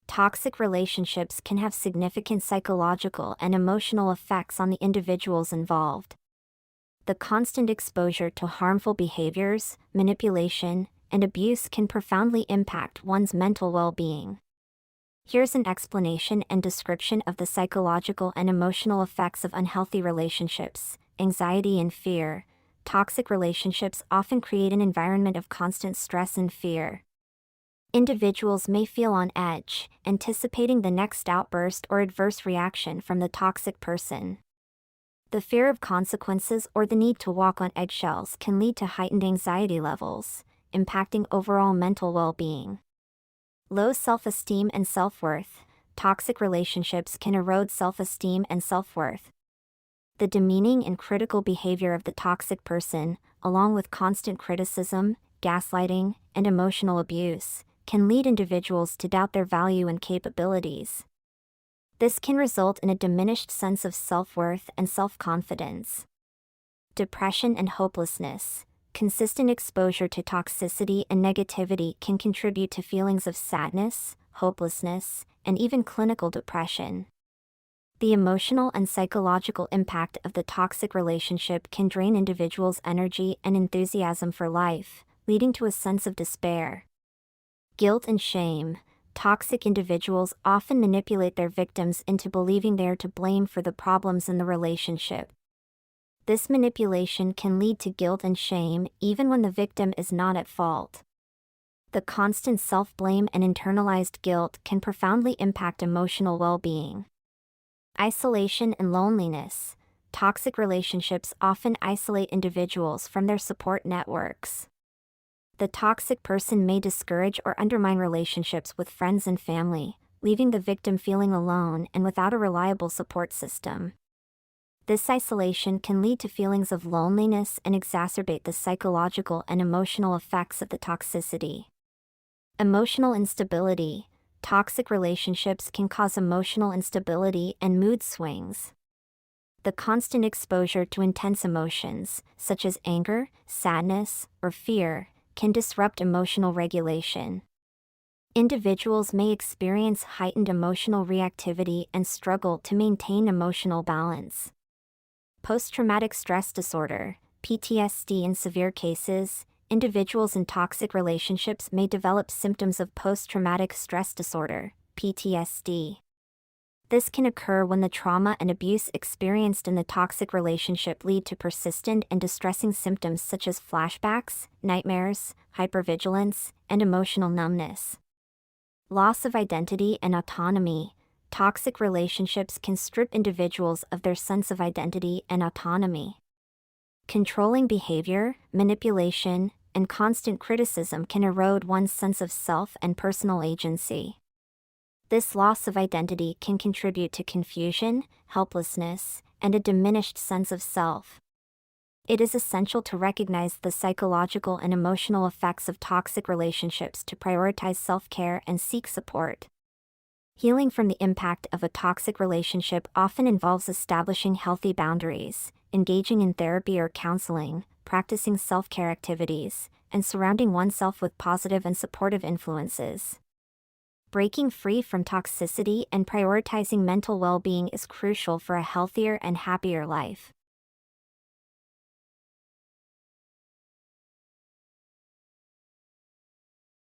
Toxic relationships can have significant psychological and emotional effects on the individuals involved. The constant exposure to harmful behaviors, manipulation, and abuse can profoundly impact one's mental well-being. Here's an explanation and description of the psychological and emotional effects of unhealthy relationships. Anxiety and fear. Toxic relationships often create an environment of constant stress and fear. Individuals may feel on edge, anticipating the next outburst or adverse reaction from the toxic person. The fear of consequences or the need to walk on eggshells can lead to heightened anxiety levels, impacting overall mental well-being. Low self-esteem and self-worth. Toxic relationships can erode self-esteem and self-worth. The demeaning and critical behavior of the toxic person, along with constant criticism, gaslighting, and emotional abuse, can lead individuals to doubt their value and capabilities. This can result in a diminished sense of self-worth and self-confidence. Depression and hopelessness. Consistent exposure to toxicity and negativity can contribute to feelings of sadness, hopelessness, and even clinical depression. The emotional and psychological impact of the toxic relationship can drain individuals' energy and enthusiasm for life, leading to a sense of despair. Guilt and shame. Toxic individuals often manipulate their victims into believing they are to blame for the problems in the relationship. This manipulation can lead to guilt and shame even when the victim is not at fault. The constant self-blame and internalized guilt can profoundly impact emotional well-being. Isolation and loneliness. Toxic relationships often isolate individuals from their support networks. The toxic person may discourage or undermine relationships with friends and family, leaving the victim feeling alone and without a reliable support system. This isolation can lead to feelings of loneliness and exacerbate the psychological and emotional effects of the toxicity. Emotional instability. Toxic relationships can cause emotional instability and mood swings. The constant exposure to intense emotions, such as anger, sadness, or fear, can disrupt emotional regulation. Individuals may experience heightened emotional reactivity and struggle to maintain emotional balance. Post-traumatic stress disorder, PTSD. In severe cases, individuals in toxic relationships may develop symptoms of post-traumatic stress disorder, PTSD. This can occur when the trauma and abuse experienced in the toxic relationship lead to persistent and distressing symptoms such as flashbacks, nightmares, hypervigilance, and emotional numbness. Loss of identity and autonomy. Toxic relationships can strip individuals of their sense of identity and autonomy. Controlling behavior, manipulation, and constant criticism can erode one's sense of self and personal agency. This loss of identity can contribute to confusion, helplessness, and a diminished sense of self. It is essential to recognize the psychological and emotional effects of toxic relationships to prioritize self-care and seek support. Healing from the impact of a toxic relationship often involves establishing healthy boundaries, engaging in therapy or counseling, practicing self-care activities, and surrounding oneself with positive and supportive influences. Breaking free from toxicity and prioritizing mental well-being is crucial for a healthier and happier life.